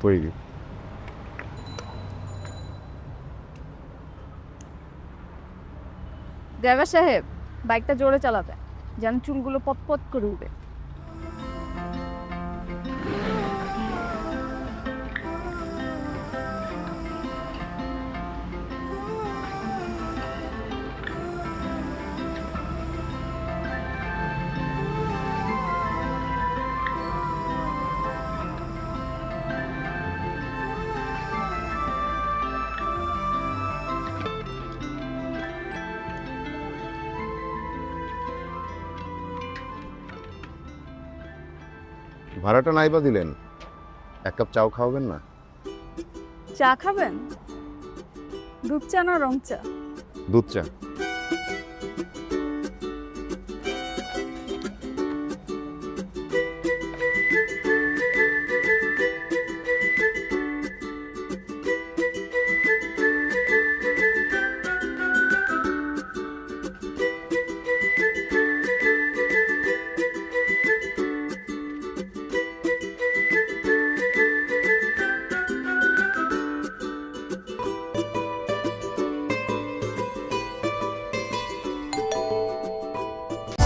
পড়ে গিয়ে ড্রাইভার সাহেব বাইকটা জোরে চালাবে যেন চুলগুলো পতপত করে উঠে। ভাড়াটা নাইবা দিলেন, এক কাপ চাও খাওয়াবেন না? চা খাবেন? দুধ চা না রং চা? দুধ চা।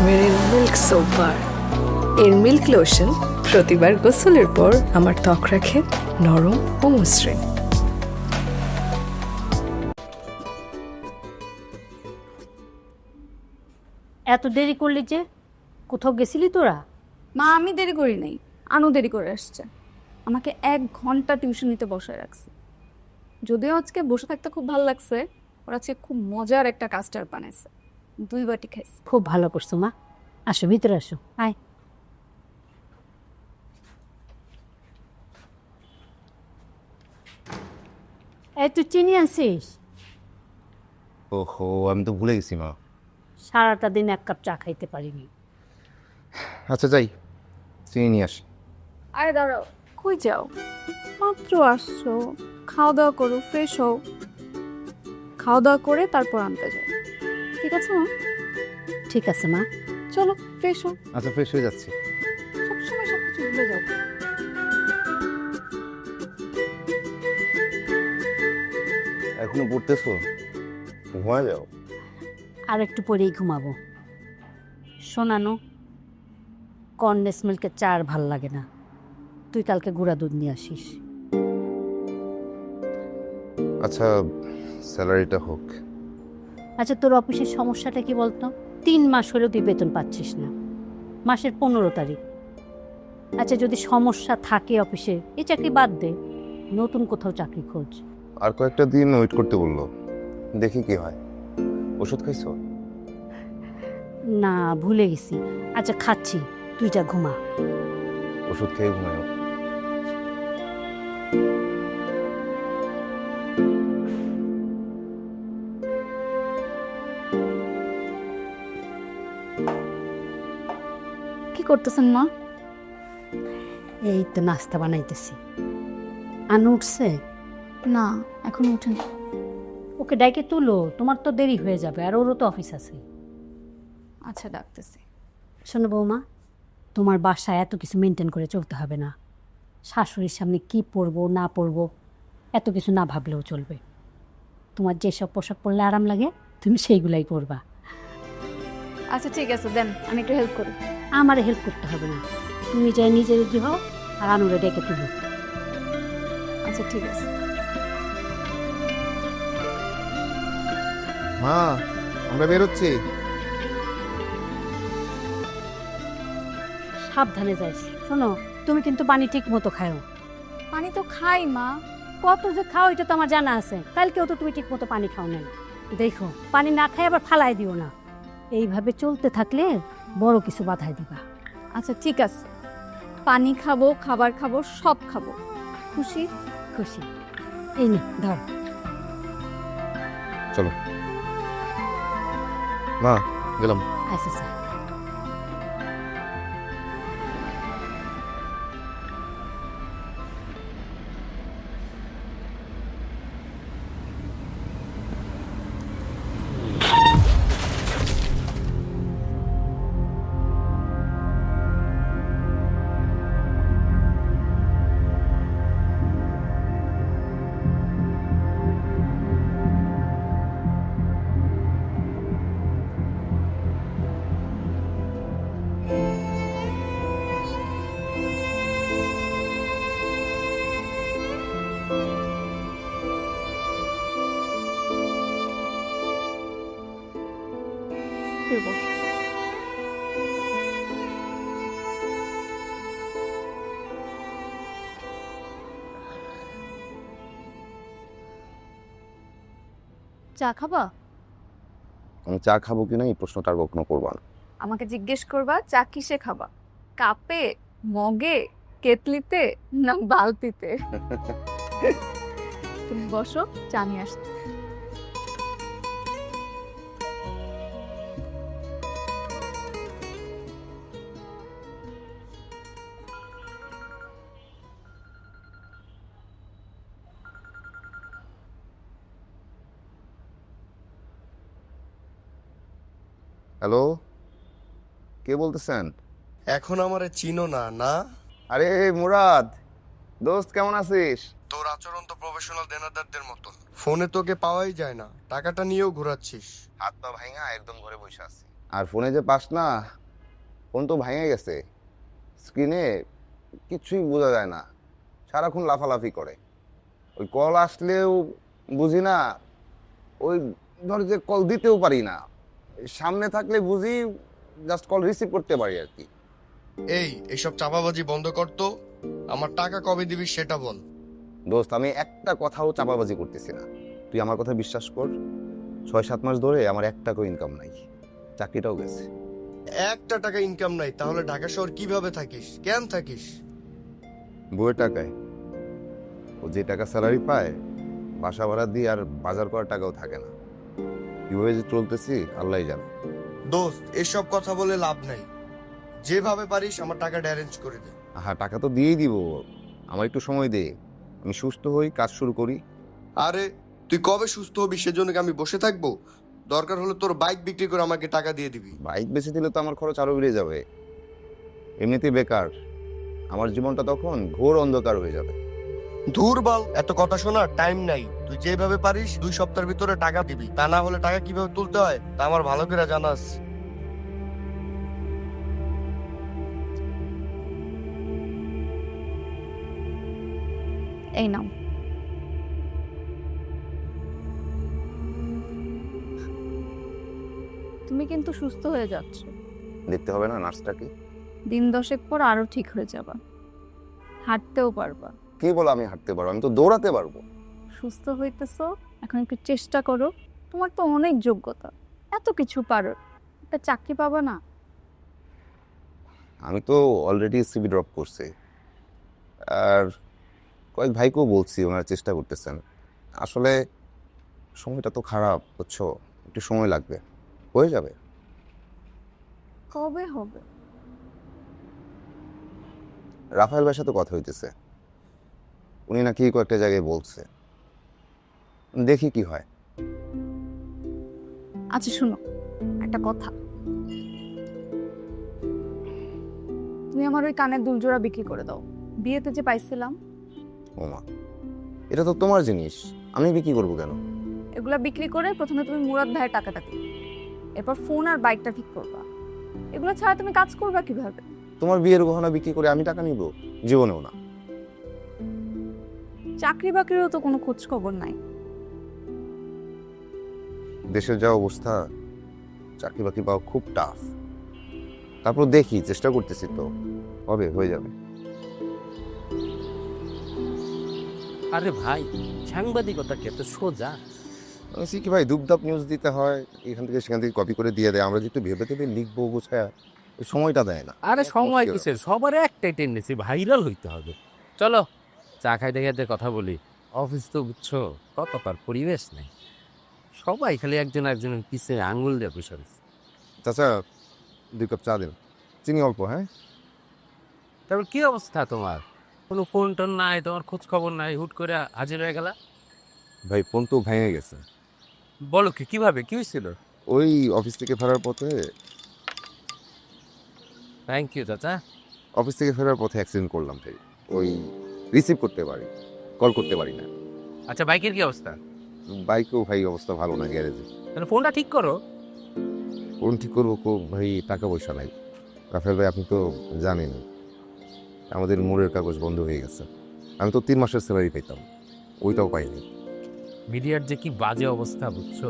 Marine milk soap bar. এর মিল্ক লোশন প্রতিবার গোসলের পর আমার ত্বক রাখে নরম ও মসৃণ। এত দেরি করলি যে? কোথাও গেছিলি তোরা? মা আমি দেরি করি নাই, আনু দেরি করে আসছে। আমাকে 1 ঘন্টা টিউশন নিতে বসায় রাখছে। যদিও আজকে বসে থাকতে খুব ভালো লাগছে, ওর আজকে খুব মজার একটা কাস্টার্ড বানাইছে, 2 বাটি খাইছে। খুব ভালো করছো মা, আসো ভিতরে আসো, আয়। এই তুই চিনি আনছিস? ওহো, আমি তো ভুলে গেছি মা। সারাটা দিন 1 কাপ চা খাইতে পারিনি। আচ্ছা যাই, চিনি নিয়ে আসি। আরে দাঁড়াও, কই যাও? মাত্র আসছো, খাওয়া দাওয়া করো, ফ্রেশ হও, খাওয়া দাওয়া করে তারপর আনতে যাও, ঠিক আছে মা? ঠিক আছে মা। চলো ফ্রেশ হও। আচ্ছা, ফ্রেশ হয়ে যাচ্ছি। সবসময় সবকিছু ভুলে যাও। এখনো পড়তেছো? ঘুমায় যাও। আর একটু পরেই ঘুমাবো। শোনানো, কন্ডেন্স মিল্কের চা আর ভাল লাগে না, তুই কালকে গুঁড়া দুধ নিয়ে আসিস। আচ্ছা, স্যালারিটা হোক। আচ্ছা, তোর অফিসের সমস্যাটা কি বলতো? 3 মাস হলেও তুই বেতন পাচ্ছিস না, মাসের 15 তারিখ। আচ্ছা, যদি সমস্যা থাকে অফিসে, এই চাকরি বাদ দে, নতুন কোথাও চাকরি খোঁজ। আর কয়েকটা দিন ওয়েট করতে বললো, দেখি কি হয়। ওষুধ খাইছো? না, ভুলে গেছি। আচ্ছা খাচ্ছি, তুই যা ঘুমা। ওষুধ খেয়ে ঘুমায়। কি করতেছেন মা? এই তো নাস্তা বানাইতেছি। আনু উঠছে? না, এখন উঠেন। ওকে ডাইকে তুলো, তোমার তো দেরি হয়ে যাবে, আর ওরও তো অফিস আছে। আচ্ছা ডাকতেছি। শোনো বৌমা, তোমার বাসায় এত কিছু মেনটেন করে চলতে হবে না। শাশুড়ির সামনে কি পরবো না পরবো এত কিছু না ভাবলেও চলবে। তোমার যেসব পোশাক পরলে আরাম লাগে তুমি সেইগুলাই পরবা। আচ্ছা ঠিক আছে, দেন আমি একটু হেল্প করি। আমারে হেল্প করতে হবে না, তুমি যাই নিজে রেডি হও আর আনুরে ডেকে তুলো। আচ্ছা ঠিক আছে। মা, আমরা বেরোচ্ছি। সাবধানে যাইস। শোনো, তুমি কিন্তু পানি ঠিক মতো খাও। পানি তো খাই মা। কত যে খাও এটা তো আমার জানা আছে, কালকেও তো তুমি ঠিক মতো পানি খাও নাই। দেখো, পানি না খাই আবার ফালাই দিও না। এইভাবে চলতে থাকলে বড় কিছু বাধাই দিবা। আচ্ছা ঠিক আছে, পানি খাবো, খাবার খাবো, সব খাবো। খুশি? খুশি। এই নে ধর। চলো মা, গেলাম। আচ্ছা স্যার। ফিরবো। চা খাবা? আমি চা খাবো কিনা এই প্রশ্নটা আর কখনো করবা না। আমাকে জিজ্ঞেস করবা চা কিসে খাবা, কাপে, মগে, কেতলিতে না বালতিতে? তুমি বসো, চা নিয়ে আসতে। হ্যালো, কে বলতেছেন? এখন আমারে চিনো না না? আরে মুরাদ, দোস্ত কেমন আছিস? তোর আচরণ তো প্রফেশনাল দেনাদারদের মতন। ফোনে তোকে পাওয়াই যায় না, টাকাটা নিয়েও ঘোরাচ্ছিস। হাত পা ভাঙা একদম ঘরে বসে আছি। আর ফোনে যে পাস না, ফোন তো ভাঙে গেছে। স্ক্রিনে কিছুই বোঝা যায় না, সারাক্ষণ লাফালাফি করে। ওই কল আসলেও বুঝি না, ওই ধর যে কল দিতেও পারি না। সামনে থাকলে বুঝি জাস্ট কল রিসিভ করতে পারি আর কি। এইসব চাপাবাজি বন্ধ কর তো। আমার টাকা কবে দিবি সেটা বল। দোস্ত, আমি একটা কথাও চাপাবাজি করতেছি না, তুই আমার কথা বিশ্বাস কর। 6-7 মাস ধরে আমার 1 টাকাও ইনকাম নাই, চাকরিটাও গেছে। একটা টাকা ইনকাম নাই, তাহলে ঢাকা শহর কিভাবে থাকিস, কেন থাকিস? বউয়ের টাকায়। ও যে টাকা স্যালারি পায়, বাসা ভাড়া দিয়ে আর বাজার করার টাকাও থাকে না। কিভাবে যে চলতেছি আল্লাহই জানে। দোস্ত, এসব কথা বলে লাভ নাই। যেভাবে পারিস আমার টাকাটা অ্যারেঞ্জ করে দে। হ্যাঁ, টাকা তো দিয়েই দিব, আমার একটু সময় দে, আমি সুস্থ হই, কাজ শুরু করি। আরে তুই কবে সুস্থ হবি সেজন্য কি আমি বসে থাকবো? দরকার হলে তোর বাইক বিক্রি করে আমাকে টাকা দিয়ে দিবি। বাইক বেচে দিলে তো আমার খরচ আরো বেড়ে যাবে। এমনিতেই বেকার, আমার জীবনটা তখন ঘোর অন্ধকার হয়ে যাবে। ধুর বাল, এত কথা শোনার টাইম নাই। তুই যেভাবে পারিস 2 সপ্তাহের ভিতরে টাকা দিবি, তা না হলে টাকা কিভাবে তুলতে হয় তা আমার ভালো করে জানাস। এই নাও। তুমি কিন্তু সুস্থ হয়ে যাচ্ছ। দেখতে হবে না নার্সটাকে? দিন 10 পর আরো ঠিক হয়ে যাবা, হাঁটতেও পারবা। কি বলো আমি হাঁটতে পারবো? আমি তো দৌড়াতে পারবো। সুস্থ হইতেছো, এখন একটু চেষ্টা করো। তোমার তো অনেক যোগ্যতা, এত কিছু পারো, একটা চাকরি পাবা না? আমি তো অলরেডি সিভি ড্রপ করছি, আর কয়েক ভাইকেও বলছি, ওনারা চেষ্টা করতেছেন। আসলে সময়টা তো খারাপ, বুঝছো, একটু সময় লাগবে, হয়ে যাবে। কবে হবে? রাফায়েল ভাইয়ের সাথে কথা হইতেছে, উনি নাকি কয়েকটা জায়গায় বলছে, দেখি কি হয়। আচ্ছা শুনো একটা কথা, তুমি আমার ওই কানের দুলজোড়া বিক্রি করে দাও। বিয়েতে যে পাইছিলাম। ওমা, এটা তো তোমার জিনিস, আমি বিক্রি করবো কেন? এগুলা বিক্রি করে প্রথমে তুমি মুরাদ ভাইয়ের টাকাটা দিবে, এরপর ফোন আর বাইকটা ঠিক করবা। এগুলো ছাড়া তুমি কাজ করবা কিভাবে? তোমার বিয়ের গহনা বিক্রি করে আমি টাকা নিব? জীবনেও না। চাকরি বাকরিরও তো কোনো খোঁজ খবর নাই। দেশের যা অবস্থা, চাকরি বাকরি পাওয়া খুব টাফ। তারপর দেখি, চেষ্টা করতেছি তো, হবে, হয়ে যাবে। আরে ভাই, সাংবাদিকতা কি এত সোজা? বলছি কি ভাই দুপদাপ নিউজ দিতে হয়, এখান থেকে সেখান থেকে কপি করে দিয়ে দেয়, আমরা যেহেতু ভেবে ভেবে লিখবো গোছায় ওই সময়টা দেয় না। আরে সময় কিসের, সবার একটাই টেন্ডেন্সি ভাইরাল হইতে হবে। চলো চা খাইতে খাইতে কথা বলি। অফিস তো বুঝছো কত তার পরিবেশ নেই, সবাই খালি একজন একজনের পিছে আঙুল দিয়ে বসে রয়েছে। চাচা 2 কাপ চা দিন, চিনি অল্প। হ্যাঁ তারপর কি অবস্থা তোমার? কোনো ফোন টোন নাই, তোমার খোঁজ খবর নাই, হুট করে হাজির হয়ে গেলা। ভাই ফোন তো ভেঙে গেছে। বলো কি, কিভাবে, কি হয়েছিল? ওই অফিস থেকে ফেরার পথে, থ্যাংক ইউ চাচা। অফিস থেকে ফেরার পথে অ্যাক্সিডেন্ট করলাম ভাই। ওই রিসিভ করতে পারি, কল করতে পারি না। আচ্ছা বাইকের কি অবস্থা? বাইকেও ভাই অবস্থা ভালো না, গ্যারেজে। তাহলে ফোনটা ঠিক করো। কোন ঠিক করবো ভাই, টাকা পয়সা নাই। রাফেল ভাই আপনি তো জানেন আমাদের মোড়ের কাগজ বন্ধ হয়ে গেছে। আমি তো 3 মাসের স্যালারি পেতাম, ওইটাও পাইনি। মিডিয়ার যে কি বাজে অবস্থা বুঝছো,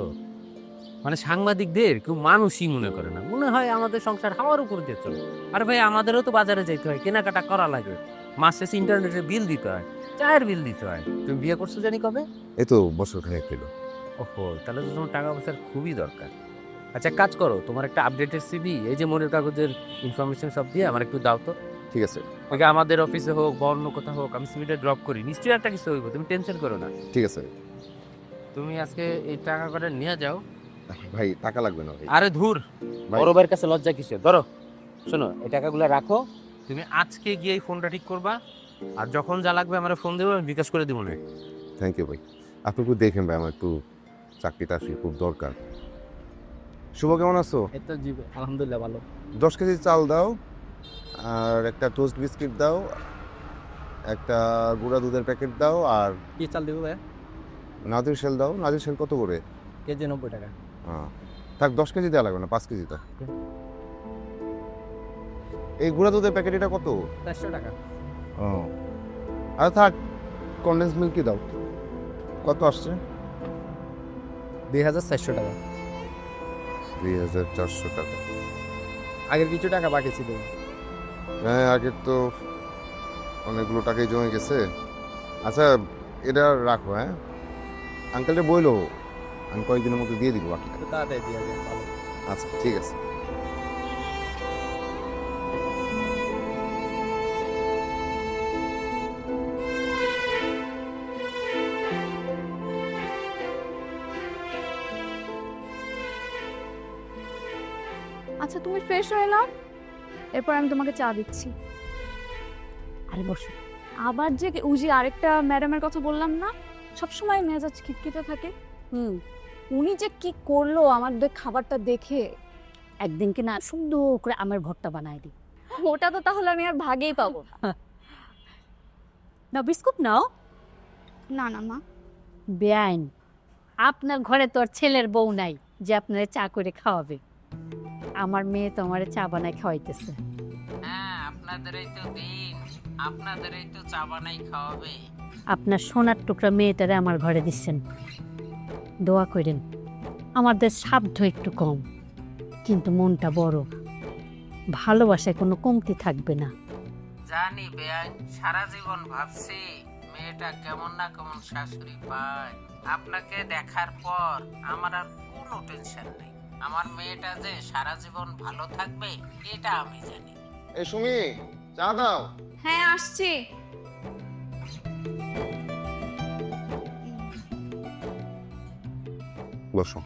মানে সাংবাদিকদের কেউ মানুষই মনে করে না, মনে হয় আমাদের সংসার হাওয়ার উপর দিয়ে চলে। আর ভাই আমাদেরও তো বাজারে যেতে হয়, কেনাকাটা করা লাগে, মাস শেষে ইন্টারনেটের বিল দিতে হয়, চায়ের বিল দিতে হয়। তুমি বিয়ে করছো জানি কবে? এই তো বছর খানেক পেল। ওহো, তাহলে তো তোমার টাকা পয়সার খুবই দরকার। আচ্ছা কাজ করো, তোমার একটা আপডেটেড সিভি এই যে মনের কাগজের ইনফরমেশন সব দিয়ে আমার একটু দাও তো। ঠিক আছে। ওকে আমাদের অফিসে হোক বা অন্য কোথাও হোক, আমি সিভিটা ড্রপ করি, নিশ্চয়ই একটা কিছু হইব, তুমি টেনশন করো না। ঠিক আছে তুমি আজকে এই টাকা কটা নিয়ে যাও। ভাই, টাকা লাগবে না ভাই। আরে ধুর, ভাই। বড় ভাইয়ের কাছে লজ্জা কিসের? ধরো, শোনো এই টাকাগুলো রাখো, তুমি আজকে গিয়ে এই ফোনটা ঠিক করবা, আর যখন যা লাগবে আমার ফোন দেবো, আমি বিকাশ করে দেবো না। থ্যাংক ইউ ভাই। আপনি একটু দেখেন ভাই, আমার একটু চাকরিটা আসলে খুব দরকার। শুভ কেমন আছো? এই তো জি আলহামদুলিল্লাহ ভালো। 10 কেজি চাল দাও, আর একটা টোস্ট বিস্কিট দাও, একটা গুঁড়া দুধের প্যাকেট দাও, আর কি চাল দেবো ভাই? নাজির শেল দাও। নাজির শেল কত করে? কেজি 90 টাকা। হ্যাঁ থাক, 10 কেজি দেওয়া লাগবে না, 5 কেজি দাও। এই গুঁড়া দুধের প্যাকেট এটা কত? 400 টাকা। ও আর থাক, কনডেন্স মিল্কই দাও। কত আসছে? 2400 টাকা। 2400 টাকা। আগের কিছু টাকা বাকি ছিল। হ্যাঁ আগের তো অনেকগুলো টাকাই জমে গেছে। আচ্ছা এটা রাখো। হ্যাঁ আঙ্কেলটা বইলো, আমি কয়েকদিনের মধ্যে দিয়ে দিব বাকি টাকা। তাড়াতাড়ি দিয়ে যাবে, ভালো। আচ্ছা ঠিক আছে। আচ্ছা তুমি ফ্রেশ হয়ে নাও, এরপর আমি তোমাকে চা দিচ্ছি। আরে বসো। আবার যে উজি আরেকটা ম্যাডামের কথা বললাম না, সবসময় মেজাজ খিটখিটে থাকে। উনি যে কি করলো আমাদের খাবারটা দেখে। একদিনকে না সুন্দর করে আমের ভর্তা বানাই দিই। ওটা তো তাহলে আমি আর ভাগেই পাবো না। না বিস্কুট নাও। না না মা, বেআইন, আপনার ঘরে তো আর ছেলের বউ নাই যে আপনারা চা করে খাওয়াবে। আমার মেয়ে তো আমার চা বানাই খাওয়াইতেছে। হ্যাঁ আপনাদেরই তো দিন, আপনাদেরই তো চা বানাই খাওয়াবে। আপনার সোনার টুকরা মেয়েটারে আমার ঘরে দিচ্ছেন, দোয়া করেন। আমাদের সাধ্য একটু কম, কিন্তু মনটা বড়, ভালোবাসায় কোনো কমতি থাকবে না। জানি বেআইন, সারা জীবন ভাবছি মেয়েটা কেমন না কেমন শাশুড়ি পায়। আপনাকে দেখার পর আমার আর কোনো টেনশন নেই। আমার মেয়েটা যে সারা জীবন ভালো থাকবে এটা আমি জানি। এই সুমি, চা দাও। হ্যাঁ আসছি। বসো।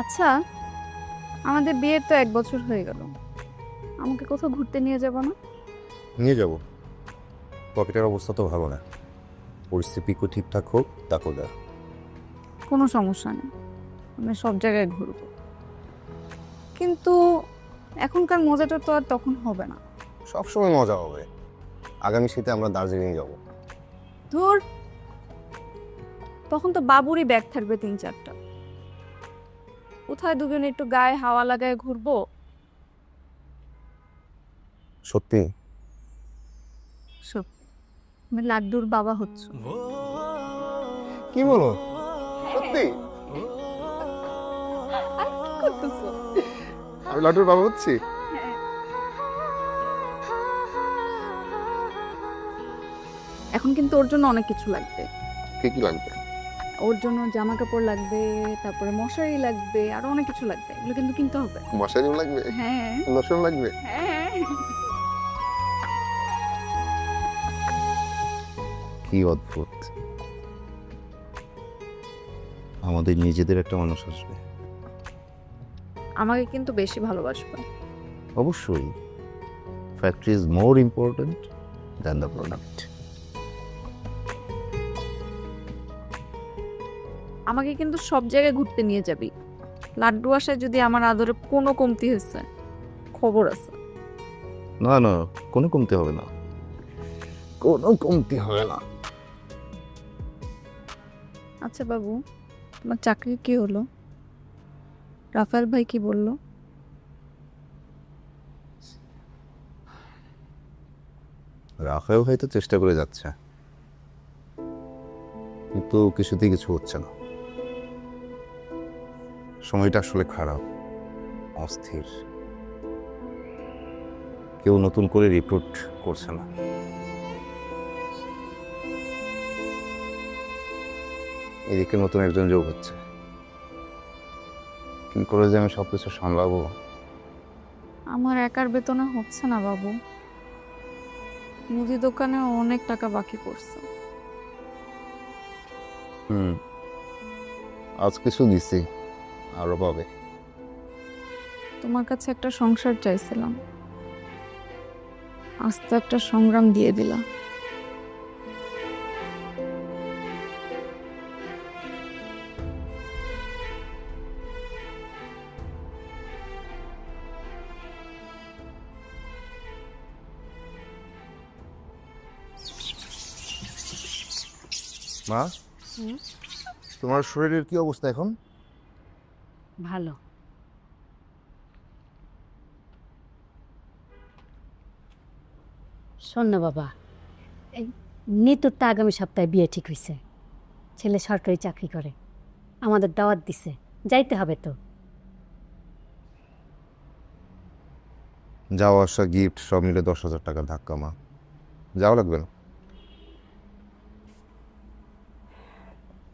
আচ্ছা আমাদের বিয়ের তো 1 বছর হয়ে গেল, আমাকে কোথাও ঘুরতে নিয়ে যাব না? নিয়ে যাব। পকেটের অবস্থা তো ভালো না, পরিস্থিতি ঠিকঠাক হোক তারপর দেখ। কোনো সমস্যা নেই, আমি সব জায়গায় ঘুরবো, কিন্তু এখনকার মজাটা তো আর তখন হবে না। সবসময় মজা হবে। আগামী শীতে আমরা দার্জিলিং যাব। ধুর, তখন তো বাবুরই ব্যাগ থাকবে 3-4টা। কোথায় দুজনে একটু গায়ে হাওয়া লাগায় ঘুরবো। সত্যি? সত্যি তুমি লাড্ডুর বাবা হচ্ছ। কি বলো? সত্যি? কি করতেছো? আমি লাড্ডুর বাবা হচ্ছি? এখন কিন্তু ওর জন্য অনেক কিছু লাগবে। কি কি লাগবে? ওর জন্য জামা কাপড় লাগবে, তারপরে মশারি লাগবে, আরো অনেক কিছু লাগবে। এগুলো কিন্তু কিনতে হবে। মশারিও লাগবে? হ্যাঁ লোশন লাগবে? হ্যাঁ। কি অদ্ভুত, আমাদের নিজেদের একটা মানুষ আসবে। আমাকে কিন্তু বেশি ভালোবাসবে। অবশ্যই, factory is more important than the product. আমাকে কিন্তু সব জায়গায় ঘুরতে নিয়ে যাবি। লাড্ডু আসায় যদি আমার আদরে কোনো কমতি হয়েছে, খবর আছে। না না, কোনো কমতি হবে না, কোনো কমতি হবে না। আচ্ছা বাবু, তোমার চাকরির কি হলো? রাফায়েল ভাই কি বললো? রাফায়েল হয়তো চেষ্টা করে যাচ্ছে, কিন্তু কিছুতেই কিছু হচ্ছে না। সময়টা আসলে খারাপ, অস্থির, কেউ নতুন করে রিক্রুট করছে না। এদিকে নতুন একজন যোগ হচ্ছে, কি করে যে আমি সবকিছু সামলাবো। আমার একার বেতনে হচ্ছে না বাবু। মুদি দোকানে অনেক টাকা বাকি পড়ছে। আজ কিছু দিছি, আরো পাবে। তোমার কাছে একটা সংসার চাইছিলাম, আজ তো একটা সংগ্রাম দিয়ে দিলা। মা, তোমার শরীরের কি অবস্থা এখন? ভালো। শোন না বাবা, এই নিতুরটা আগামী সপ্তাহে বিয়ে ঠিক হয়েছে। ছেলে সরকারি চাকরি করে, আমাদের দাওয়াত দিছে, যাইতে হবে তো। যাওয়া আসা গিফট সব মিলে 10,000 টাকা ধাক্কা। মা, যাওয়া লাগবে না?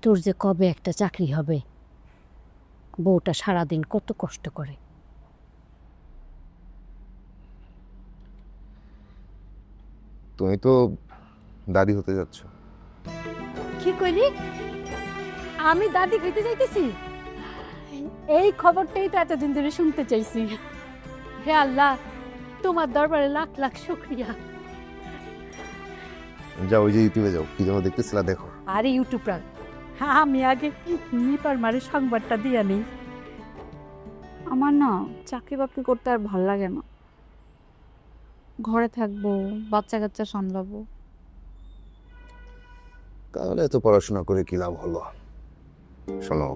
তোর যে কবে একটা চাকরি হবে, বউটা সারাদিন কত কষ্ট করে। তুমি তো দাদি হতে যাচ্ছ। কি কইলি? আমি দাদি হইতে যাইতেছি? এই খবরটাই তো এতদিন ধরে শুনতে চাইছি। হে আল্লাহ, তোমার দরবারে লাখ লাখ শুকরিয়া। যাও, ওই যে ইউটিউবে যাও, কি যেন দেখতেছিলা দেখো। আরে ইউটিউবার, আমি আগে নিপার মারে সংবাদটা দিয়া নেই। আমার না চাকরি বাকরি করতে আর ভাল লাগে না। ঘরে থাকবো, বাচ্চা কাচ্চা সামলাবো। তাহলে এত পড়াশোনা করে কি লাভ হলো? শোনো,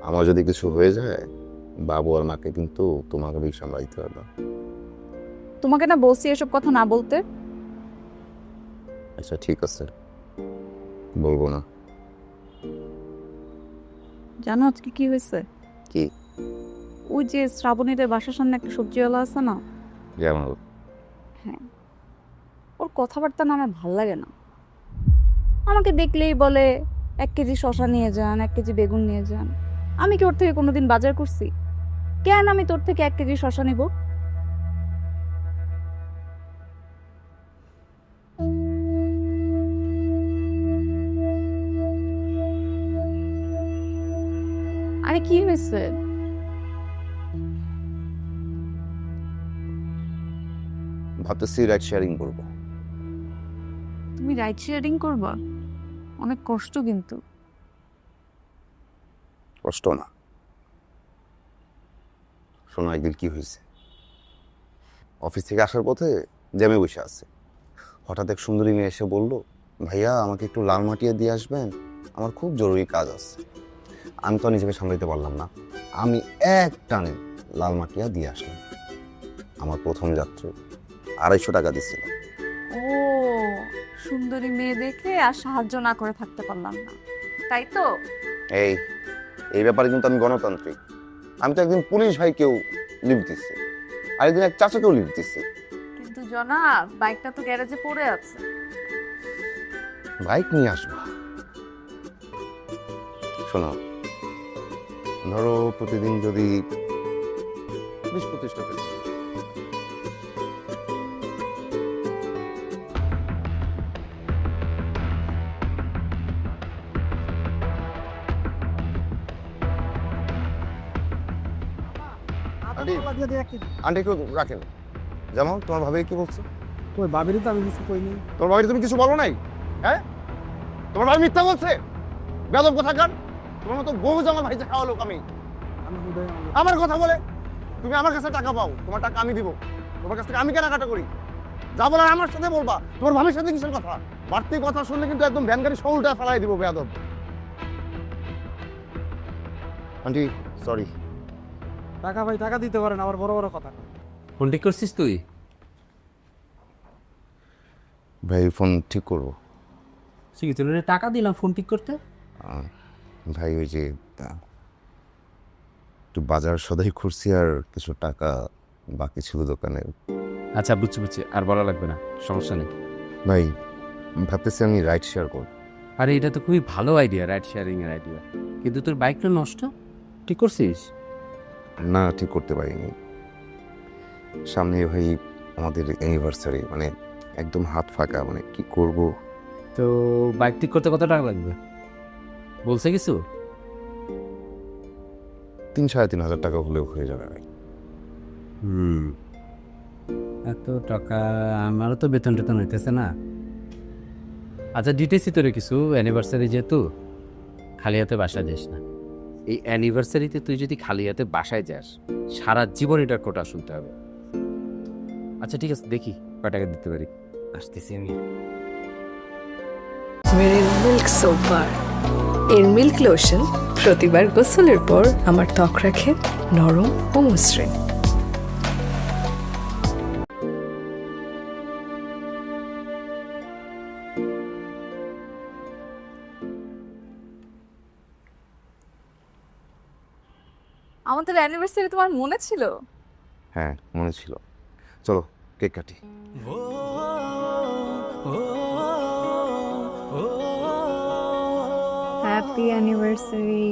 আমার যদি কিছু হয়ে যায়, বাবু আর মাকে কিন্তু তোমাকে বেশি সামলাইতে হবে। তোমাকে না বলছি এসব কথা না বলতে। আচ্ছা ঠিক আছে, বলবো না। জানো আজকে কি হয়েছে? কি? ওই যে শ্রাবণীদের বাসার সামনে একটা সবজিওয়ালা আছে না, যেমন? হ্যাঁ, ওর কথাবার্তা না আমার ভাল লাগে না। আমাকে দেখলেই বলে 1 কেজি শশা নিয়ে যান, 1 কেজি বেগুন নিয়ে যান। আমি কি ওর থেকে কোনোদিন বাজার করছি? কেন আমি তোর থেকে 1 কেজি শশা নিব? আরে কি হয়েছে? ভাবতেছি রাইড শেয়ারিং করবো। তুমি রাইড শেয়ারিং করবা? অনেক কষ্ট কিন্তু। কষ্ট না। শোনো, একদিন কি হয়েছে, অফিস থেকে আসার পথে জ্যামে বসে আছে, হঠাৎ এক সুন্দরী মেয়ে এসে বলল, ভাইয়া আমাকে একটু লাল মাটিয়া দিয়ে আসবেন, আমার খুব জরুরি কাজ আছে। আমি তো নিজেকে সামলাইতে পারলাম না, আমি এক টানে লাল মাটিয়া দিয়ে আসলাম। আমার প্রথম যাত্রী 250 টাকা দিছিল। ও, সুন্দরী মেয়ে দেখে আর সাহায্য না করে থাকতে পারলাম না, তাই তো? এই ব্যাপারে কিন্তু আমি গণতান্ত্রিক। আমি তো একদিন পুলিশ ভাইকেও লিফট দিচ্ছি, আরেকদিন এক চাচাকেও লিফট দিচ্ছি। কিন্তু জনাব, বাইকটা তো গ্যারেজে পড়ে আছে। বাইক নিয়ে আসবা। শোনো, ধরো প্রতিদিন যদি 20-25 টাকা দিই। আন্টি কেউ রাখেন। যেমন তোমার ভাবি কি বলছো? ওই বাবিরই তো আমি কিছু কইনি। তোমার ভাবি তুমি কিছু বলো নাই? হ্যাঁ, তোমার ভাই মিথ্যা বলছে। বেদব কোথাকার। তোমার মতো বহু জামা ভাইতে খাওয়া লোক আমি। আমার কথা বলে তুমি আমার কাছে টাকা পাও, তোমার টাকা আমি দিব। তোমার কাছ থেকে আমি কেনাকাটা করি। যা বলার আমার সাথে বলবা। তোমার ভাবির সাথে কিসের কথা? বাড়তি কথা শুনলে কিন্তু একদম ভ্যান গাড়ি সউলটা ফেলাই দিব বেয়াদব। Aunty sorry. টাকা ভাই টাকা দিতে পারেন, আবার বড় বড় কথা। ফোন ঠিক করছিস তুই? ভাই ফোন ঠিক করবো। ঠিক আছে, তোর টাকা দিলাম ফোন ঠিক করতে। ভাই ওই যে একটু বাজার সদাই করছি আর কিছু টাকা বাকি ছিল দোকানে। আচ্ছা বুঝছি, আর বলা লাগবে না, সমস্যা নেই। ভাই ভাবতেছি আমি রাইড শেয়ার করব। আরে এটা তো খুবই ভালো আইডিয়া, রাইড শেয়ারিং এর আইডিয়া। কিন্তু তোর বাইকটা নষ্ট, ঠিক করছিস? না, ঠিক করতে পারিনি। সামনে ভাই আমাদের অ্যানিভার্সারি, মানে একদম হাত ফাঁকা, মানে কি করব। তো বাইক ঠিক করতে কত টাকা লাগবে বলছে কিছু? 3,000-3,500 টাকা হলেও হয়ে যাবে ভাই। এত টাকা আমারও তো বেতন টেতন হইতেছে না। আচ্ছা দিতেছি তোরে কিছু, অ্যানিভার্সারি যেহেতু খালি হাতে বাসায় যাস না। এই অ্যানিভার্সারিতে তুই যদি খালি হাতে বাসায় যাস, সারা জীবন এটার কোটা শুনতে হবে। আচ্ছা ঠিক আছে, দেখি কয় টাকা দিতে পারি। আসতেছি আমি। মেরিল মিল্ক সোপ বার। এর মিল্ক লোশন প্রতিবার গোসলের পর আমার ত্বক রাখে নরম ও মসৃণ। আমাদের অ্যানিভার্সারি তোমার মনে ছিল? হ্যাঁ মনে ছিল। চলো কেক কাটি। Happy anniversary.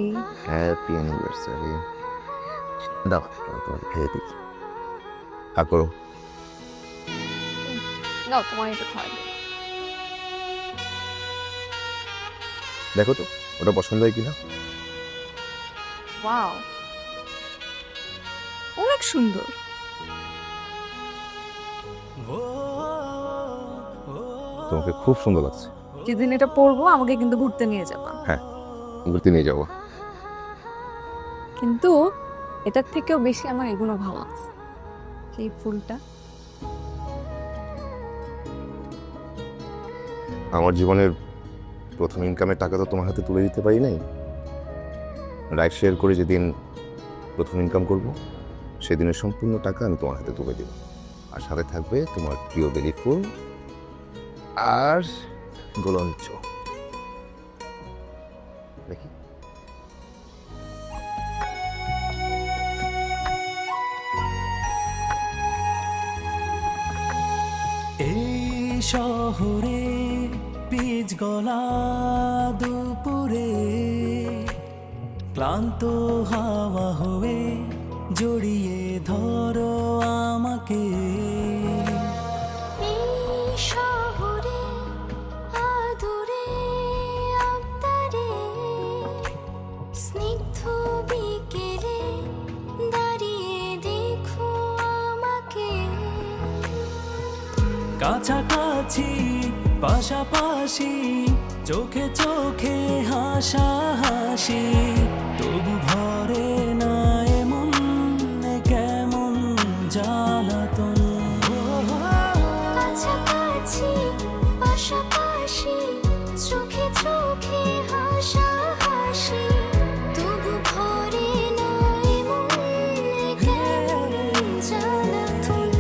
Happy anniversary. দাও তোমার খেয়ে দিই। হা করো। নাও তোমার এটা খাওয়া। দেখো তো ওটা পছন্দ হয় কিনা। ওয়াও, অনেক সুন্দর। তোমাকে খুব সুন্দর লাগছে। যেদিন এটা পরবো আমাকে কিন্তু ঘুরতে নিয়ে যাবা। হ্যাঁ ঘুরতে নিয়ে যাবো। কিন্তু এটার থেকেও বেশি আমার এগুলো ভালো লাগছে। এই ফুলটা আমার জীবনের প্রথম ইনকামের টাকা তো তোমার হাতে তুলে দিতে পারি নাই। রাইড শেয়ার করে যেদিন প্রথম ইনকাম করব সেদিনের সম্পূর্ণ টাকা আমি তোমার হাতে তুলে দেব। আর সাথে থাকবে তোমার প্রিয় বেলি ফুল আর গোলঞ্চ। দেখি এই শহরে পিচ গলা দুপুরে ক্লান্ত হাওয়া হয়ে জড়িয়ে ধরো আমাকে। শহরে আদরে আবদারে স্নিগ্ধ বিকেলে দাঁড়িয়ে দেখো আমাকে। কাছাকাছি পাশাপাশি চোখে চোখে হাসাহাসি তবু ভরে না এমন কেমন জ্বালাতন। কাছাকাছি পাশাপাশি চোখে চোখে হাসাহাসি তবু ভরে না এমন কেমন জ্বালাতন।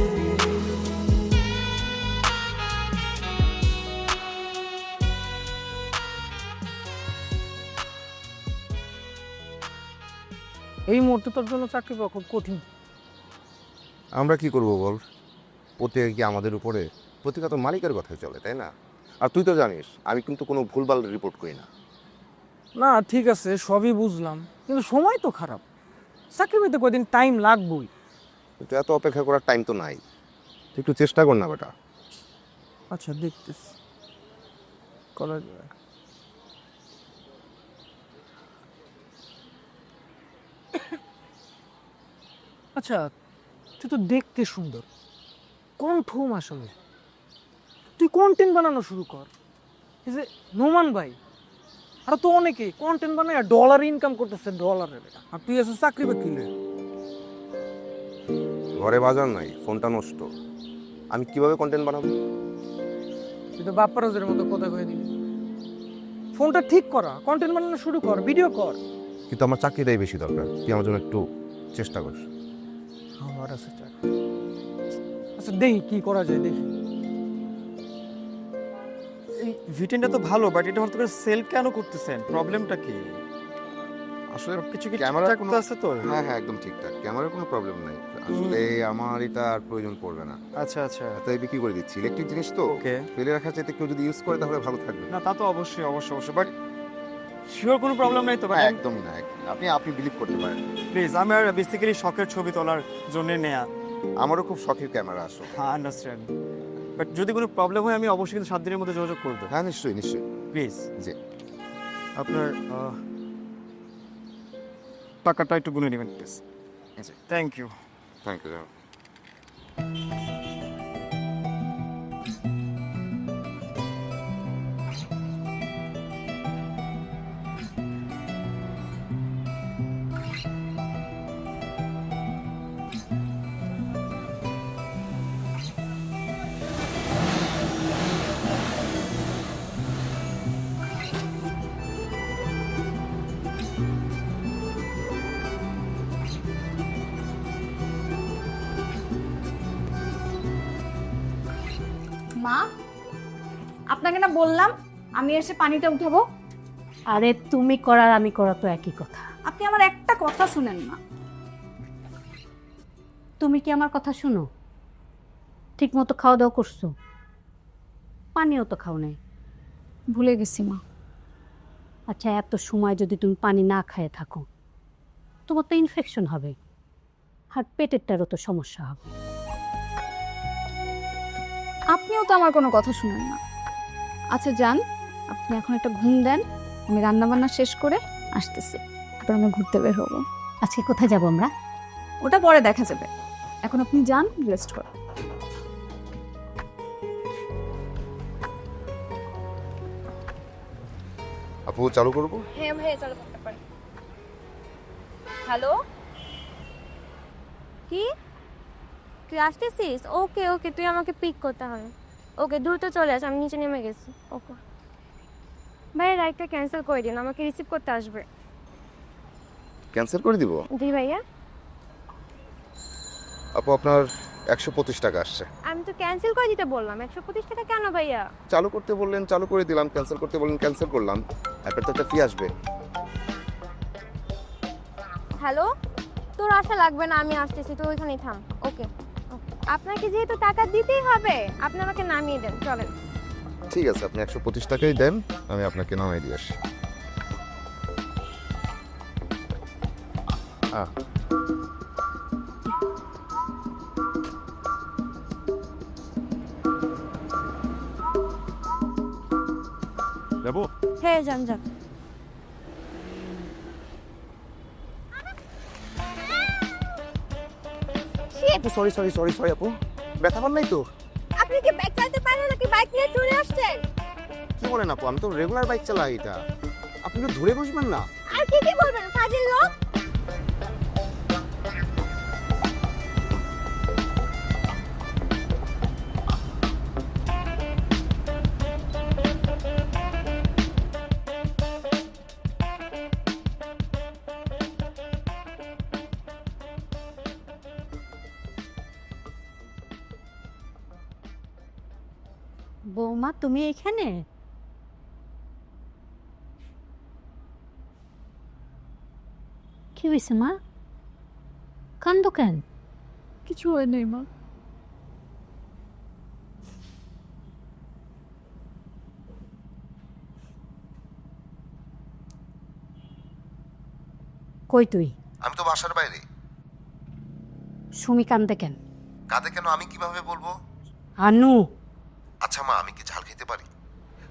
এই মুহূর্তে তোর জন্য চাকরি পাওয়া খুব কঠিন। আমরা কি করব বল, প্রত্যেকে কি আমাদের উপরে? প্রত্যেকে তো মালিকের কথাই চলে, তাই না? আর তুই তো জানিস আমি কিন্তু কোনো ভুলভাল রিপোর্ট করি না। না ঠিক আছে, সবই বুঝলাম, কিন্তু সময় তো খারাপ। চাকরি পেতে কয়দিন টাইম লাগবেই। কিন্তু এত অপেক্ষা করার টাইম তো নাই, তুই একটু চেষ্টা কর না বেটা। আচ্ছা দেখতেছি করা যায়। আচ্ছা তুই তো দেখতে সুন্দর, কণ্ঠম আসলে, তুই কন্টেন্ট বানানো শুরু কর। এই যে নোমান ভাই আর তো অনেকে কন্টেন্ট বানায় ডলার ইনকাম করতেছে, ডলারের। আর তুই এসে চাকরি বাকরি ঘরে বাজার নাই, ফোনটা নষ্ট, আমি কিভাবে কন্টেন্ট বানাবো? তুই তো বাপ্পারাজের মতো কথা কয়ে দিবি। ফোনটা ঠিক করা, কন্টেন্ট বানানো শুরু কর, ভিডিও কর। কিন্তু আমার চাকরিটাই বেশি দরকার, তুই আমার জন্য একটু চেষ্টা কর। আমার আছে চাকরি। আচ্ছা দেখি কি করা যায়, দেখি। এই ভিটেনটা তো ভালো, বাট এটা হঠাৎ করে সেল কেন করতেছেন? প্রবলেমটা কি? আসলে কিছু কি ক্যামেরা ঠিকঠাক কোনো তো আছে তো? হ্যাঁ হ্যাঁ একদম ঠিকঠাক, ক্যামেরার কোনো প্রবলেম নাই। আসলে আমার এটা আর প্রয়োজন পড়বে না, আচ্ছা আচ্ছা, তাই বিক্রি করে দিচ্ছি। ইলেকট্রিক জিনিস তো, ওকে। ফেলে রাখার চাইতে কেউ যদি ইউজ করে তাহলে ভালো থাকবে। না তা তো অবশ্যই অবশ্যই অবশ্যই, বাট শিওর কোনো প্রবলেম নাই তো? বাট হ্যাঁ, একদমই না, আপনি আপনি বিলিভ করতে পারেন। প্লিজ, আমার বেসিক্যালি শখের ছবি তোলার জন্য নেয়া। আমারও খুব শখের ক্যামেরা আসলে। হ্যাঁ আন্ডারস্ট্যান্ড, বাট যদি কোনো প্রবলেম হয় আমি অবশ্যই কিন্তু 7 দিনের মধ্যে যোগাযোগ করবো। হ্যাঁ নিশ্চয়ই নিশ্চয়ই। প্লিজ জি, আপনার টাকাটা একটু গুনে নেবেন please. Thank you. Thank you. মা, আপনাকে না বললাম আমি এসে পানিটা উঠাবো? আরে তুমি করার আমি করা তো একই কথা। আপনি আমার একটা কথা শুনেন না। তুমি কি আমার কথা শুনো? ঠিক মতো খাওয়া দাওয়া করছো? পানিও তো খাও নাই। ভুলে গেছি মা। আচ্ছা এত সময় যদি তুমি পানি না খেয়ে থাকো তোমার তো ইনফেকশন হবে, আর পেটেরটারও তো সমস্যা হবে। আপনিও তো আমার কোনো কথা শুনেন না। আচ্ছা যান, আপনি এখন একটা ঘুম দেন, আমি রান্না বান্না শেষ করে আসতেছি, তারপর আমরা ঘুরতে বের হবো। আজকে কোথায় যাব আমরা? ওটা পরে দেখা যাবে, এখন আপনি যান, রেস্ট করুন। আপু চালু করবো? হ্যাঁ ভাইয়া চালু করতে পারি। হ্যালো, কি তুই আসতেছিস? ওকে ওকে, তুই আমাকে পিক করতে হবে। ওকে দ্রুত চলে আস, আমি নিচে নেমে গেছি। ওকে ভাই, রাইডটা ক্যান্সেল করে দিন, আমাকে রিসিভ করতে আসবে। ক্যান্সেল করে দিব? জি ভাইয়া। আপু আপনার 125 টাকা আসছে। আমি তো ক্যান্সেল করে দিতে বললাম, 125 টাকা কেন ভাইয়া? চালু করতে বললেন চালু করে দিলাম, ক্যান্সেল করতে বললেন ক্যান্সেল করলাম। এরপর তো একটা ফি আসবে। হ্যালো, তোর আসা লাগবে না, আমি আসতেছি, তুই ওইখানেই থাম। ওকে আপনাকে যেহেতু টাকা দিতেই হবে, আপনি আমাকে নামিয়ে দেন, চলেন। ঠিক আছে, আপনি 125 টাকাই দেন, আমি আপনাকে নামিয়ে দিয়ে আসি। যাবো? হ্যাঁ যান যান। আপু সরি সরি সরি সরি আপু, ব্যথা পান নাই তো? আপনি কি বাইক চালাতে পারেন নাকি বাইক নিয়ে চলে আসছেন? কি বলেন আপু, আমি তো রেগুলার বাইক চালাই এটা, আপনি তো ধরে বসবেন না? আর কি কি বলবেন ফাজিল লোক? বৌমা তুমি এখানে? কি হয়েছে মা? কান্দো কেন? কিছু হয় নাই মা। কই তুই? আমি তো বাসার বাইরে। সুমি কান্দে কেন? কাঁদে কেন আমি কিভাবে বলবো? আনু, আচ্ছা মা, আমি কি ঝাল খেতে পারি?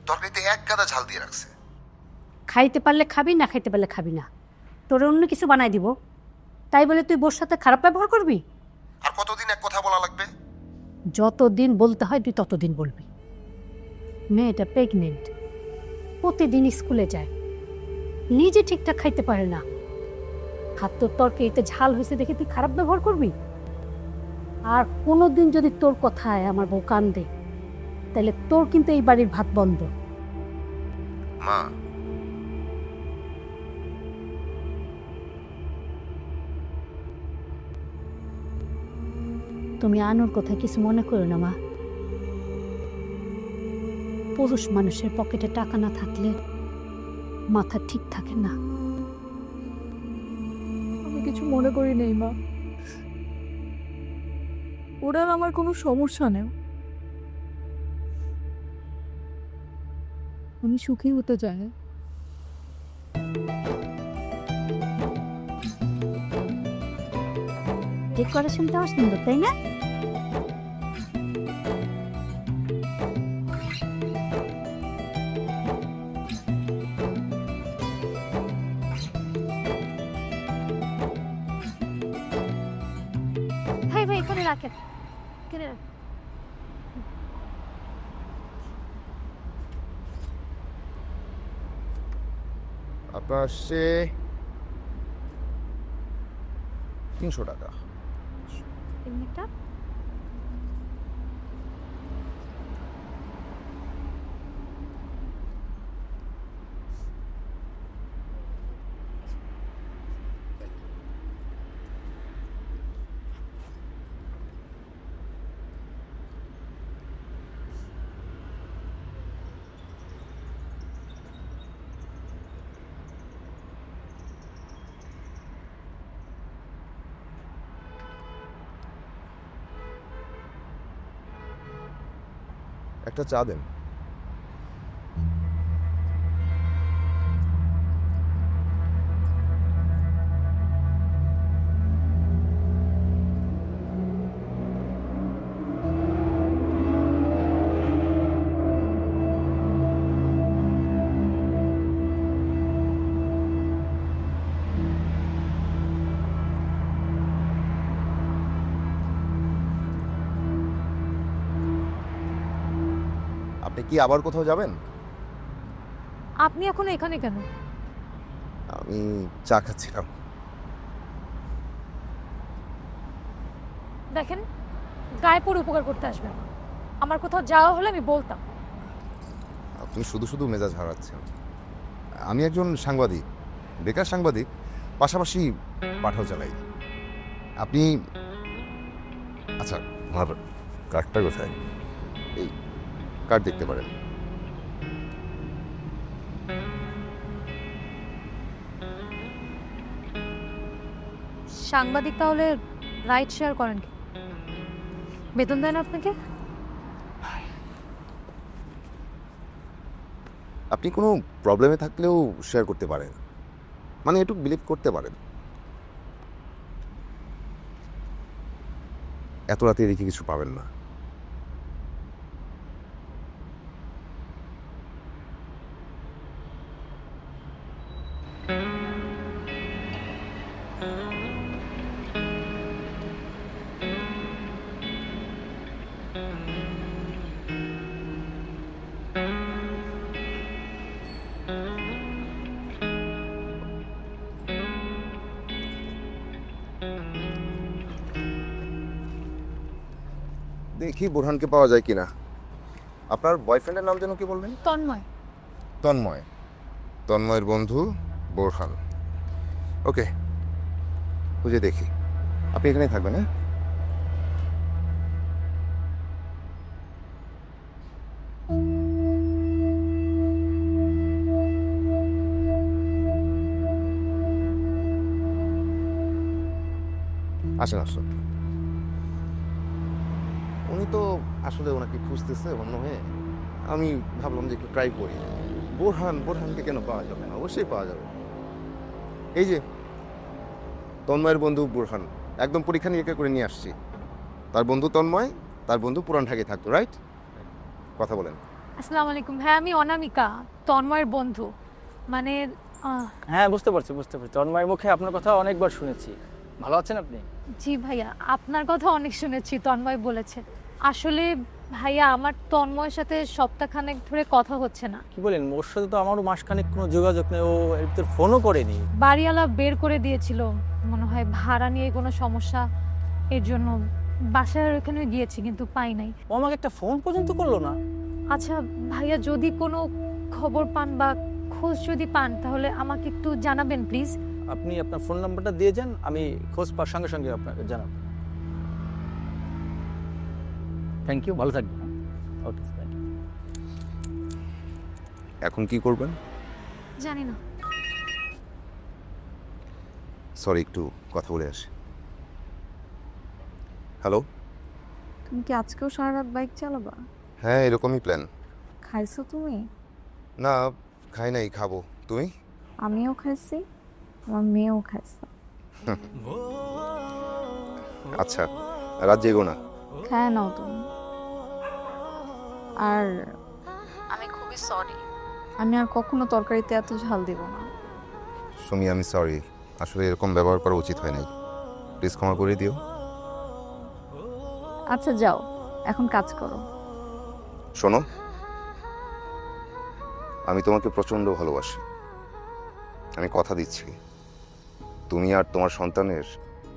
তরকারিতে এক গাদা ঝাল দিয়ে রাখছে। খাইতে পারলে খাবি, না খাইতে পারলে খাবি না। তোর অন্য কিছু বানাই দিব, তাই বলে তুই বোর সাথে খারাপ ব্যবহার করবি? আর কতদিন এক কথা বলা লাগবে? যতদিন বলতে হয় তুই ততদিন বলবি। মেয়েটা প্রেগনেন্ট, প্রতিদিন স্কুলে যায়, নিজে ঠিকঠাক খাইতে পারে না। আর তোর তরকারিতে ঝাল হয়েছে দেখে তুই খারাপ ব্যবহার করবি? আর কোনোদিন যদি তোর কথায় আমার বউ কান্দে, তাহলে তোর কিন্তু এই বাড়ির ভাত বন্ধ। মা, তুমি আনুর কথা কিছু মনে করো না মা। পুরুষ মানুষের পকেটে টাকা না থাকলে মাথা ঠিক থাকে না। আমি কিছু মনে করি নেই মা। ওরার আমার কোনো সমস্যা নেই। আমি সুখী হতে চাই। ডেকোরেশনটাও সুন্দর, তাই না? ভাই ভাই এখানে রাখেন, এখানে রাখেন। আপনার আসছে 300 টাকা। এমনিটা একটা চা দেন। আপনি কি আবার কোথাও যাবেন? আপনি এখনো এখানে কেন? আমি চা খাচ্ছিলাম। দেখেন, গায়ে পড়ে উপকার করতে আসবেন না। আমার কোথাও যাওয়া হলে আমি বলতাম। আপনি শুধু শুধু মেজাজ হারাচ্ছেন। আমি একজন সাংবাদিক, বেকার সাংবাদিক, পাশাপাশি পাঠাও চালাই। আপনি আচ্ছা, আমার কার্ডটা কোথায়? এই কার্ড দেখতে পারেন। সাংবাদিক তাহলে রাইট শেয়ার করেন কি? বেতন দেন আপনাকে? আপনি কোনো প্রবলেমে থাকলেও শেয়ার করতে পারেন, মানে একটু বিলিভ করতে পারেন। এত রাতে এদিকে কিছু পাবেন না। দেখি বোরহানকে পাওয়া যায় কিনা। আপনার বয়ফ্রেন্ডের নাম যেন কি বললেন? তন্ময়। তন্ময়। তন্ময়ের বন্ধু বোরহান। ওকে, খুঁজে দেখি। আপনি এখানেই থাকবেন, হ্যাঁ? আসেন আসুন। উনি তো আসলে ওনাকে খুঁজতেছে অন্য হয়ে, আমি ভাবলাম যে একটু ট্রাই করি। বোরহানকে কেন পাওয়া যাবে না? অবশ্যই পাওয়া যাবে। এই যে তন্ময়ের বন্ধু বোরহান, একদম পরীক্ষা নিরীক্ষা করে নিয়ে আসছি। তার বন্ধু তন্ময়, তার বন্ধু পুরান ঢাকায় থাকতো, রাইট? কথা বলেন। আসসালামু আলাইকুম ভাই, আমি অনামিকা, তন্ময়ের বন্ধু। মানে হ্যাঁ বুঝতে পারছি। তন্ময়ের মুখে আপনার কথা অনেকবার শুনেছি। ভালো আছেন আপনি? জি ভাইয়া, আপনার কথা অনেক শুনেছি, তন্ময় বলেছে। আসলে ভাইয়া আমার তন্ময়ের সাথে সপ্তাহখানেক ধরে কথা হচ্ছে না। কি বলেন? ওর সাথে তো আমারও মাসখানেক কোনো যোগাযোগ নেই, ও এর ভিতর ফোনও করেনি। বাড়িওয়ালা বের করে দিয়েছিল, মনে হয় ভাড়া নিয়ে কোনো সমস্যা, এর জন্য বাসার ওখানে গিয়েছি কিন্তু পাই নাই। ও আমাকে একটা ফোন পর্যন্ত করলো না। আচ্ছা ভাইয়া, যদি কোনো খবর পান বা খোঁজ যদি পান তাহলে আমাকে একটু জানাবেন প্লিজ। আপনি আপনার ফোন নাম্বারটা দিয়ে যান, আমি খোঁজ পাওয়ার সঙ্গে সঙ্গে আপনাকে জানাবো। থ্যাংক ইউ, ভালো থাকবেন। ওকে, থ্যাংক ইউ। এখন কি করবেন? জানি না। সরি, একটু কথা বলে আসি। হ্যালো। তুমি কি আজকেও সারা রাত বাইক চালাবা? হ্যাঁ, এরকমই প্ল্যান। খাইছো তুমি? না, খাই নাই, খাবো। তুমি? আমিও খাইছি, আমার মেয়েও খাইছে। আচ্ছা, রাত জেগো না। খায় নাও তুমি। আর আমি খুবই সরি, আমি আর কখনো তরকারিতে এত ঝাল দেব না। সুমি, আমি সরি, আসলে এরকম ব্যবহার করা উচিত হয় নাই। প্লিজ ক্ষমা করে দিও। আচ্ছা যাও, এখন কাজ করো। শোনো, আমি তোমাকে প্রচন্ড ভালোবাসি। আমি কথা দিচ্ছি, তুমি আর তোমার সন্তানের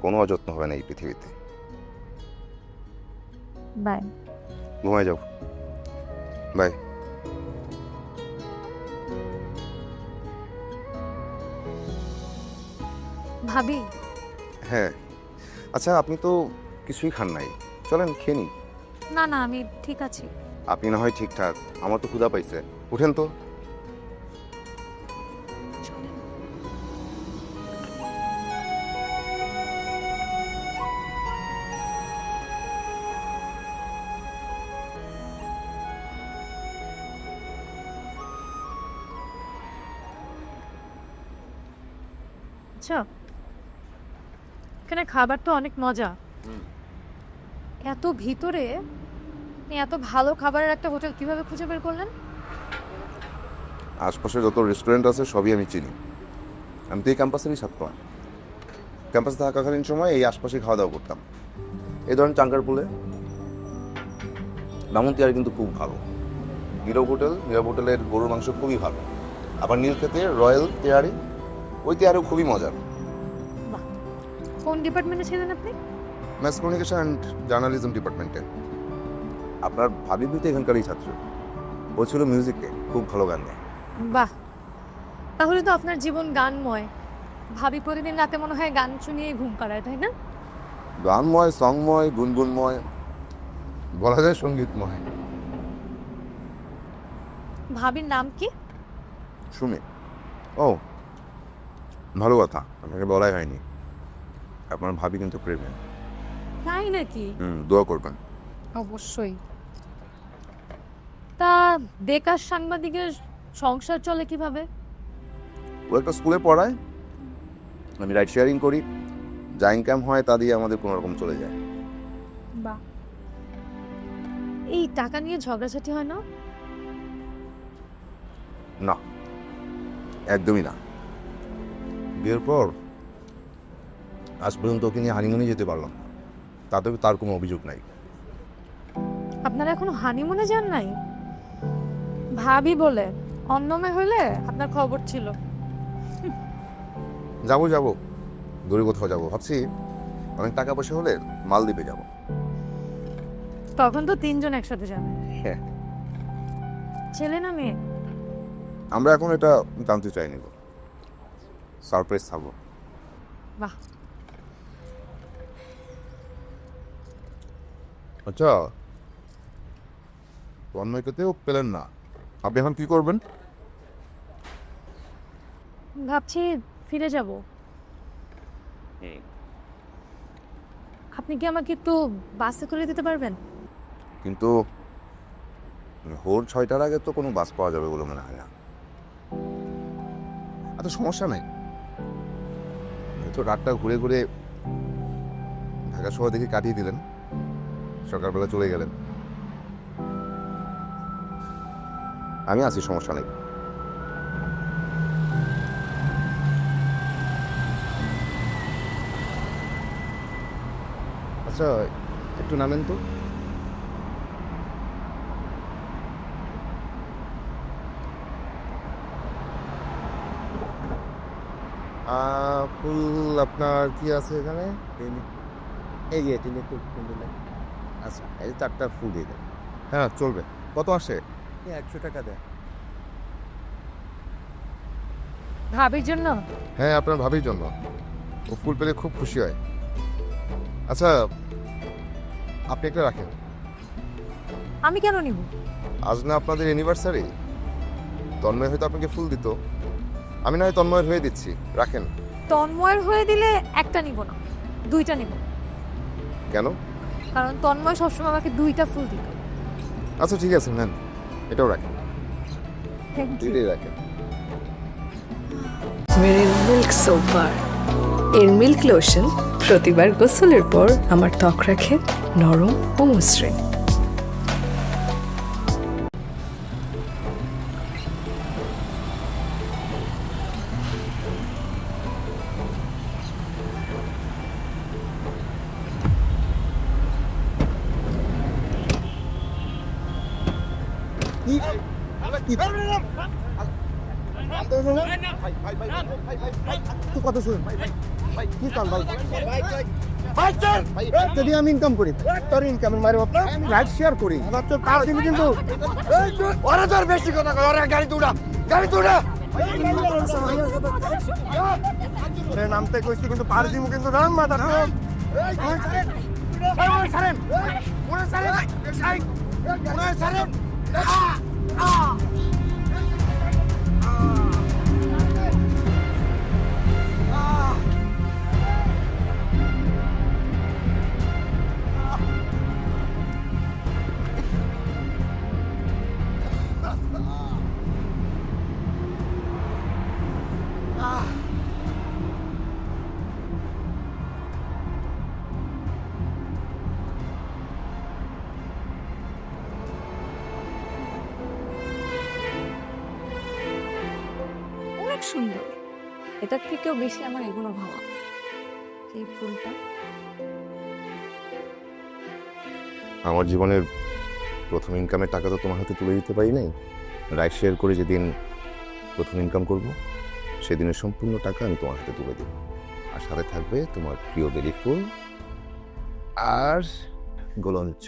কোনো অযত্ন হবে না এই পৃথিবীতে। বাই। ঘুমায় যাও। বাই। ভাবি। হ্যাঁ, আচ্ছা, আপনি তো কিছুই খান নাই, চলেন খেয়ে নিই। না না, আমি ঠিক আছি। আপনি না হয় ঠিকঠাক, আমার তো ক্ষুধা পাইছে। উঠেন তো। আচ্ছা, এখানে খাবার তো অনেক মজা। এত ভিতরে এত ভালো খাবারের একটা হোটেল কিভাবে খুঁজে বের করলেন? আশপাশে যত রেস্টুরেন্ট আছে সবই আমি চিনি। আমি তো এই ক্যাম্পাসেরই ছাত্র। ক্যাম্পাসে থাকাকালীন সময় এই আশপাশে খাওয়া দাওয়া করতাম। এই ধরেন চাঙ্গারপুলে বামুন তেয়ারি কিন্তু খুব ভালো। নীরব হোটেলের গরুর মাংস খুবই ভালো। আবার নীলক্ষেতে রয়্যাল তেয়ারি, ওই তেয়ারিও খুবই মজার। কোন ডিপার্টমেন্টে ছিলেন আপনি? ম্যাস কমিউনিকেশন অ্যান্ড জার্নালিজম ডিপার্টমেন্টে। আপনার ভাবি তো এখানকারই ছাত্র। ও ছিল মিউজিকে, খুব ভালো গান গায়। বাহ, তাহলে তো আপনার জীবন গানময়। ভাবি প্রতিদিন রাতে মনে হয় গান শুনিয়ে ঘুম পাড়ায়, তাই না? গানময়, সংময়, গুনগুনময়, বলা যায় সঙ্গীতময়। ভাবির নাম কি? সুমি। ও, ভালো কথা, আপনাকে বলাই হয়নি। আপনার ভাবি কিন্তু প্রেগনেন্ট। তাই নাকি? দোয়া করবেন। অবশ্যই। তা বেকার সাংবাদিকের সংসার চলে কিভাবে? ও একটা স্কুলে পড়ায়, আমি রাইড শেয়ারিং করি, যা ইনকাম হয় তা দিয়ে আমাদের কোনোরকম চলে যায়। বাহ, এই টাকা নিয়ে ঝগড়াঝাটি হয় না? না, একদমই না। বিয়ের পর আজ পর্যন্ত ওকে নিয়ে হানিমুনে যেতে পারলাম না, তাতে তার কোনো অভিযোগ নাই। আপনারা এখনো হানিমুনে যান নাই? ভাবি বলে অন্য মেয়ে হইলে আপনার খবর ছিল। যাবো, দূরে কোথাও যাবো ভাবছি। অনেক টাকা পয়সা হলে মালদ্বীপে যাবো। তখন তো 3 জন একসাথে যাবে। হ্যাঁ, ছেলে না মেয়ে? আমরা এখন এটা জানতে চাইনি, সারপ্রাইজ থাকবো। বাহ। আচ্ছা, তন্ময়কেতেও পেলেন না, আপনি এখন কি করবেন? ভাবছি ফিরে যাব। আপনি কি আমাকে একটু বাসে করে দিতে পারবেন? কিন্তু ভোর 6টার আগে তো কোনো বাস পাওয়া যাবে বলে মনে হয় না। আচ্ছা সমস্যা নাই, তো রাতটা ঘুরে ঘুরে ঢাকা শহর দেখে কাটিয়ে দিলেন, সকালবেলা চলে গেলেন। আমি আছি, সমস্যা নেই। আচ্ছা একটু নামেন তো। ফুল আপনার কি আছে এখানে? এই যে তিনি একটু ফুল দিলেন। আচ্ছা এই 4টা ফুল দিয়ে দেন। হ্যাঁ চলবে। কত আসে? 100 টাকা দেয়। ভাবির জন্য? হ্যাঁ আপনার ভাবির জন্য, ও ফুল পেলে খুব খুশি হয়। আচ্ছা আপনি একটা রাখেন। আমি কেন নিব? আজ না আপনাদের অ্যানিভার্সারি, তন্ময় হয়তো আপনাকে ফুল দিত, আমি না হয় তন্ময়ের হয়ে দিচ্ছি, রাখেন। তন্ময়ের হয়ে দিলে একটা নিব না, 2টা নিব। কেন? কারণ তন্ময় সবসময় আমাকে 2টা ফুল দিত। আচ্ছা ঠিক আছে নেন, এটাও রাখেন। দুইটাই রাখেন। মেরিল মিল্ক সোপ বার, এর মিল্ক লোশন প্রতিবার গোসলের পর আমার ত্বক রাখে নরম ও মসৃণ। আমি ইনকাম করি, তোর ইনকামের মারে রাইট শেয়ার করি, কার দিবি কিন্তু ওরা তোর বেশি কথা কয়। ওরা গাড়ি তুড়া, গাড়ি তুড়া। নামতে কইছি কিন্তু পার দিব কিন্তু নাম মাথা নাম। অনেক সুন্দর, এটার থেকেও বেশি আমার এগুলো ভালো লাগছে। এই ফুলটা আমার জীবনের প্রথম ইনকামের টাকা তো তোমার হাতে তুলে দিতে পারি নাই। রাইড শেয়ার করে যেদিন প্রথম ইনকাম করব সেদিনের সম্পূর্ণ টাকা আমি তোমার হাতে তুলে দেব, আর সাথে থাকবে তোমার প্রিয় বেলি ফুল আর গোলঞ্চ।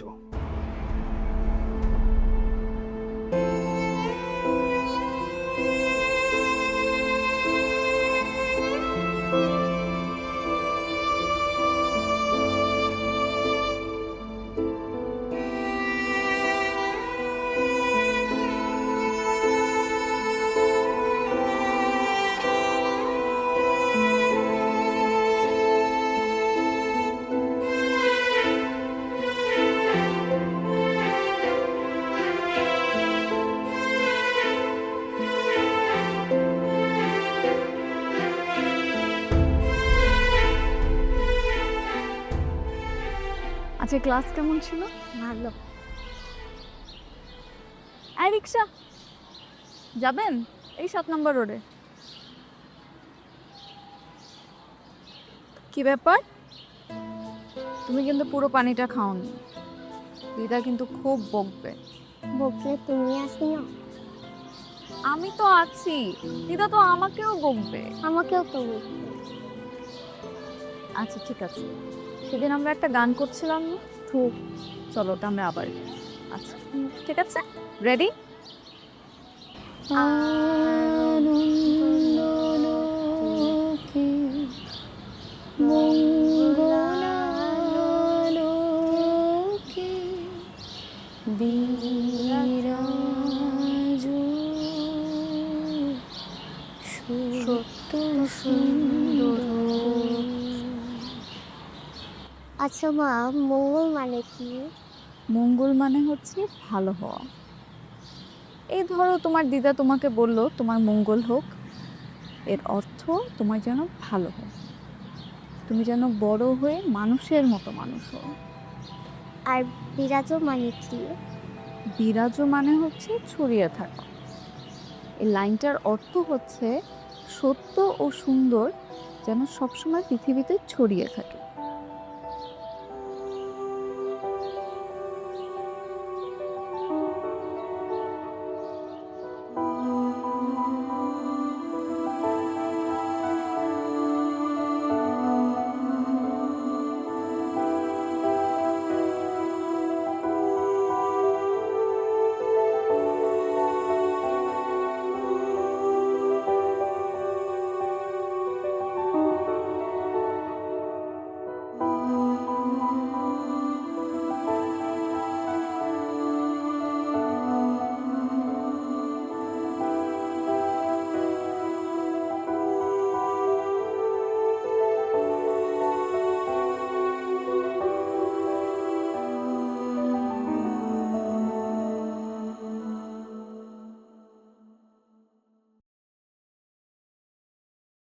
আজকে ক্লাস কেমন ছিল? ভালো। এই রিক্সা যাবেন? এই 7 নম্বর রোডে। কি ব্যাপার, তুমি কিন্তু পুরো পানিটা খাওনি। দিদা কিন্তু খুব বকবে। বকলে তুমি আসিও। আমি তো আছি, দিদা তো আমাকেও বকবে। আমাকেও তো বকবে। আচ্ছা ঠিক আছে, সেদিন আমরা একটা গান করছিলাম না? ঠিক। চলো ওটা আমরা আবার। আচ্ছা ঠিক আছে, রেডি? আচ্ছা মা, মঙ্গল মানে কি? মঙ্গল মানে হচ্ছে ভালো হওয়া। এই ধরো তোমার দিদা তোমাকে বলল তোমার মঙ্গল হোক, এর অর্থ তোমার যেন ভালো হোক, তুমি যেন বড় হয়ে মানুষের মতো মানুষ হও। আর বিরাজ মানে কি? বিরাজ মানে হচ্ছে ছড়িয়ে থাকা। এই লাইনটার অর্থ হচ্ছে সত্য ও সুন্দর যেন সবসময় পৃথিবীতে ছড়িয়ে থাকে।